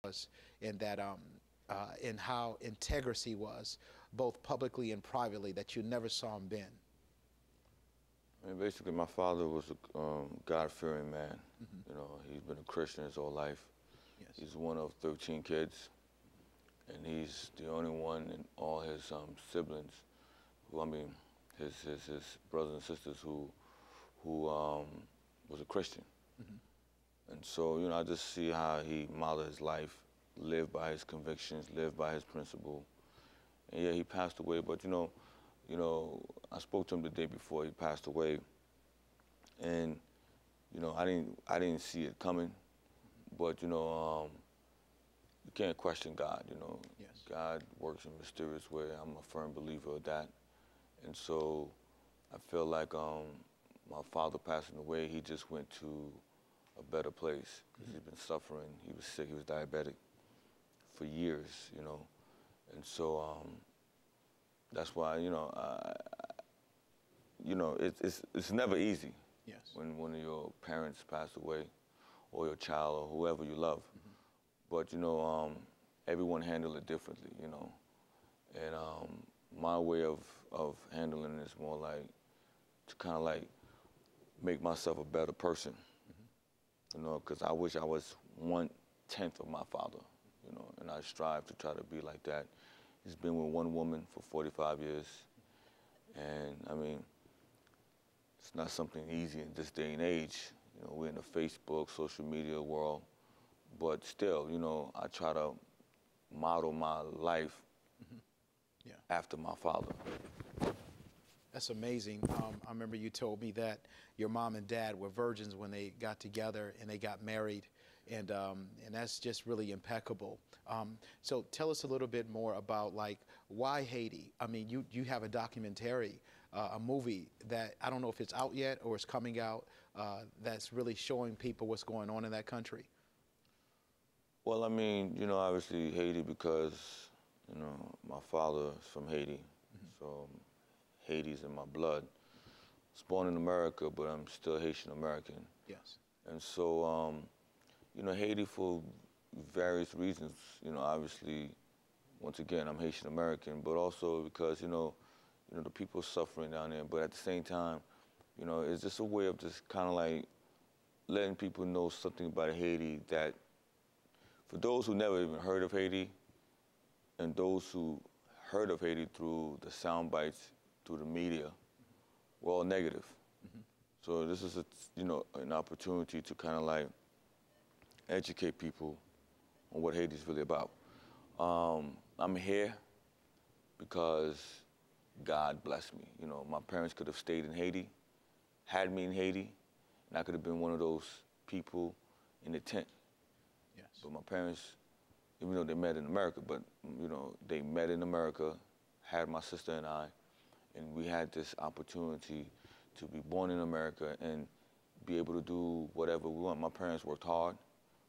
was, and that and how integrous he was, both publicly and privately, that you never saw him bend? I mean, basically, my father was a God-fearing man. Mm-hmm. You know, he's been a Christian his whole life. Yes. He's one of 13 kids, and he's the only one in all his siblings, who, I mean, his brothers and sisters who was a Christian. Mm-hmm. And so, you know, I just see how he modeled his life, lived by his convictions, lived by his principle. And yeah, he passed away, but you know, I spoke to him the day before he passed away, and you know, I didn't see it coming, but you know, you can't question God. You know, Yes. God works in a mysterious way. I'm a firm believer of that, and so I feel like my father passing away, he just went to a better place because he's been suffering. He was sick. He was diabetic for years. You know, and so that's why, you know, it's never easy. Yes. When one of your parents pass away, or your child, or whoever you love. Mm-hmm. But you know, everyone handle it differently. You know, and my way of handling it is more like to kind of like make myself a better person. Mm-hmm. You know, because I wish I was 1/10 of my father. You know, and I strive to try to be like that. He's been with one woman for 45 years. And I mean, it's not something easy in this day and age. You know, we're in the Facebook, social media world. But still, you know, I try to model my life after my father. That's amazing. I remember you told me that your mom and dad were virgins when they got together and they got married, and that's just really impeccable. So tell us a little bit more about, like, why Haiti? I mean, you have a documentary, a movie that I don't know if it's out yet or it's coming out, that's really showing people what's going on in that country. Well, I mean, you know, obviously Haiti because, you know, my father is from Haiti, so Haiti's in my blood. I was born in America, but I'm still Haitian American. Yes. And so, you know, Haiti for various reasons, you know, obviously, once again, I'm Haitian American, but also because, you know, the people suffering down there. But at the same time, you know, it's just a way of just kind of like letting people know something about Haiti, that for those who never even heard of Haiti, and those who heard of Haiti through the sound bites, through the media, were all negative. Mm-hmm. So this is, you know, an opportunity to kind of like educate people on what Haiti is really about. I'm here because God blessed me. You know, my parents could have stayed in Haiti, had me in Haiti, and I could have been one of those people in the tent. Yes. But my parents, even though they met in America, but, you know, they met in America, had my sister and I, and we had this opportunity to be born in America and be able to do whatever we want. My parents worked hard.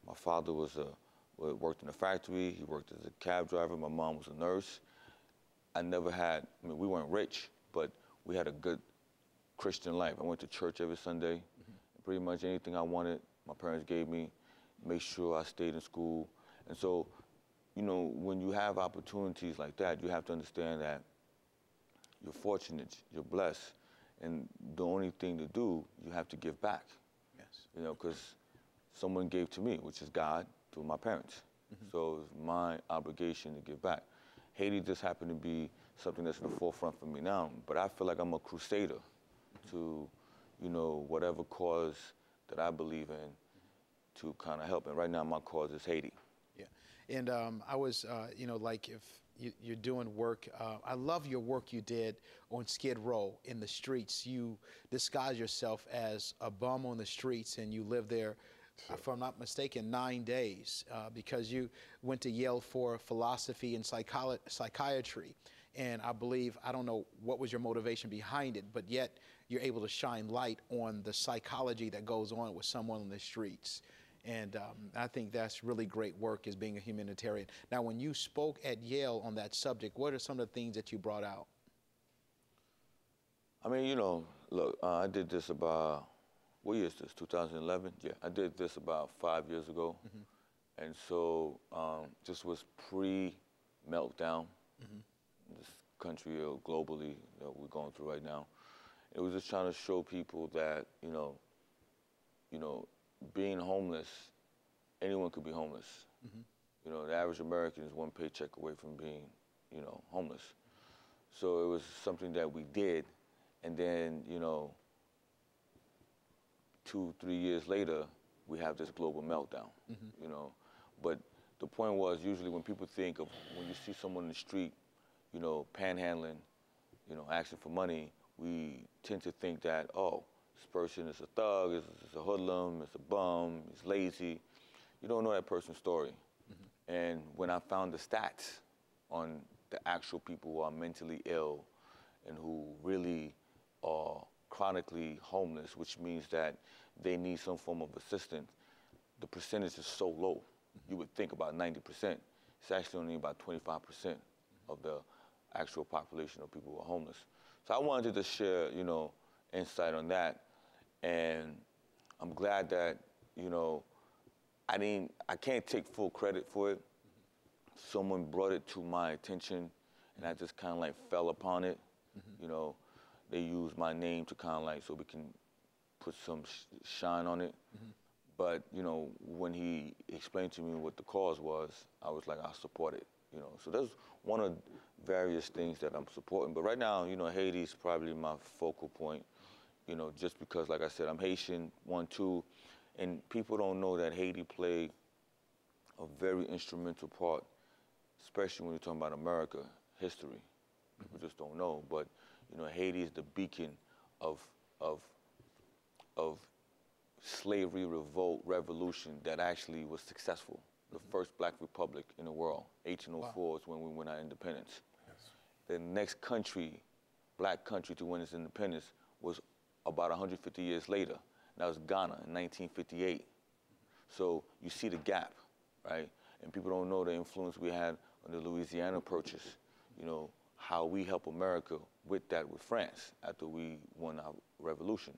My father worked in a factory. He worked as a cab driver. My mom was a nurse. I mean, we weren't rich, but we had a good Christian life. I went to church every Sunday. Mm-hmm. Pretty much anything I wanted, my parents gave me, made sure I stayed in school. And so, you know, when you have opportunities like that, you have to understand that you're fortunate, you're blessed, and the only thing to do, you have to give back. Yes. You know, because someone gave to me, which is God, through my parents. Mm-hmm. So it's my obligation to give back. Haiti just happened to be something that's in the forefront for me now, but I feel like I'm a crusader to, you know, whatever cause that I believe in to kind of help. And right now my cause is Haiti. Yeah, and I was, you know, like if you're doing work, I love your work you did on Skid Row in the streets. You disguise yourself as a bum on the streets and you live there, if I'm not mistaken, 9 days because you went to Yale for philosophy and psychiatry. And I believe, I don't know what was your motivation behind it, but yet you're able to shine light on the psychology that goes on with someone on the streets. And I think that's really great work as being a humanitarian. Now, when you spoke at Yale on that subject, what are some of the things that you brought out? I mean, you know, look, I did this about, what year is this, 2011? Yeah, I did this about 5 years ago. Mm-hmm. And so this was pre-meltdown, this country globally that we're going through right now. It was just trying to show people that, being homeless, anyone could be homeless. The average American is one paycheck away from being, homeless. So it was something that we did, and then, 2, 3 years later, we have this global meltdown, But the point was, usually when people think of, when you see someone in the street, panhandling, asking for money, we tend to think that, oh, this person is a thug, is a hoodlum, is a bum, is lazy. You don't know that person's story. And when I found the stats on the actual people who are mentally ill and who really are chronically homeless, which means that they need some form of assistance, the percentage is so low. You would think about 90%. It's actually only about 25% of the actual population of people who are homeless. So I wanted to share, insight on that. And I'm glad that, I can't take full credit for it. Someone brought it to my attention, and I just kind of like fell upon it. They used my name to kind of like, so we can put some shine on it. But, when he explained to me what the cause was, I was like, I'll support it, So that's one of various things that I'm supporting. But right now, Haiti's probably my focal point, just because, like I said, I'm Haitian, 1, 2, and people don't know that Haiti played a very instrumental part, especially when you're talking about America history. People just don't know. But, Haiti is the beacon of slavery, revolt, revolution that actually was successful. The first black republic in the world. 1804 is when we won our independence. Yes. The next country, black country, to win its independence was about 150 years later. And that was Ghana in 1958. So you see the gap, right? And people don't know the influence we had on the Louisiana Purchase, how we help America with that with France after we won our revolution.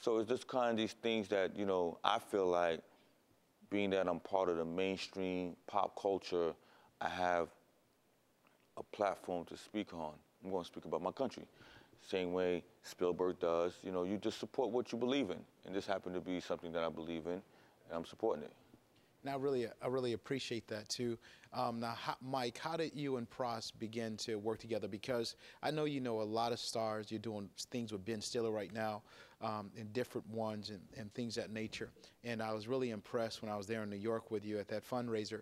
So it's just kind of these things that, I feel like, being that I'm part of the mainstream pop culture, I have a platform to speak on. I'm going to speak about my country. Same way Spielberg does. You just support what you believe in. And this happened to be something that I believe in, and I'm supporting it. Now, I really appreciate that, too. Now, Mike, how did you and Pras begin to work together? Because I know you know a lot of stars. You're doing things with Ben Stiller right now, and different ones and things of that nature. And I was really impressed when I was there in New York with you at that fundraiser,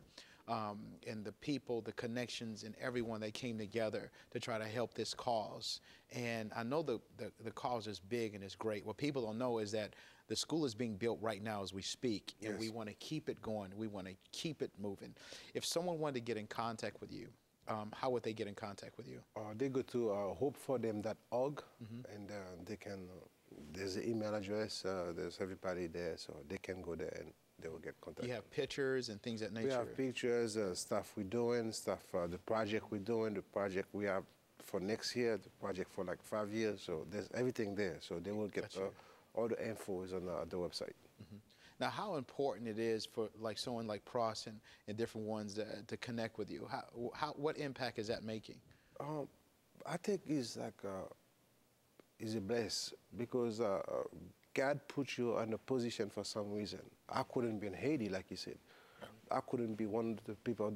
and the people, the connections, and everyone that came together to try to help this cause. And I know the cause is big and it's great. What people don't know is that the school is being built right now as we speak, and yes, we want to keep it going. We want to keep it moving. If someone wanted to get in contact with you, how would they get in contact with you? They go to hopeforthem.org, and they can, there's an email address, there's everybody there, so they can go there and they will get contact. You have pictures and things of that nature? We have pictures, stuff we're doing, the project we're doing, the project we have for next year, the project for like 5 years, so there's everything there, so they will get all the info is on the website. Now, how important it is for like someone like Pras and different ones to connect with you? What impact is that making? I think it's like is a bless because God put you in a position for some reason. I couldn't be in Haiti, like you said. I couldn't be one of the people